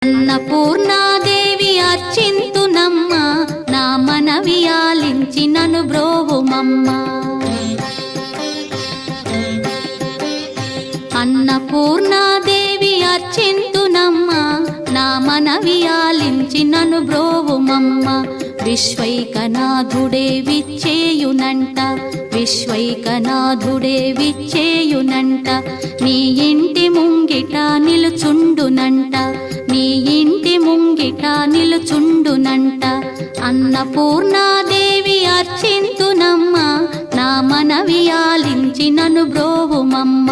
అన్నపూర్ణాదేవి అర్చింతునమ్మ, నా మనవి ఆలించి నను బ్రోవుమమ్మ. అన్నపూర్ణాదేవి అర్చింతునమ్మ, నా మనవి ఆలించి నను బ్రోవుమమ్మ. విశ్వైకనాథుడే విచ్చేయునంట, విశ్వైకనాథుడే విచ్చేయునంట. నీ ఇంటి ముంగిట నిలుచుండునంట, నీ ఇంటి ముంగిట నిలుచుండునంట. అన్నపూర్ణాదేవి అర్చింతునమ్మ, నా మనవి ఆలించి నను బ్రోవుమమ్మ.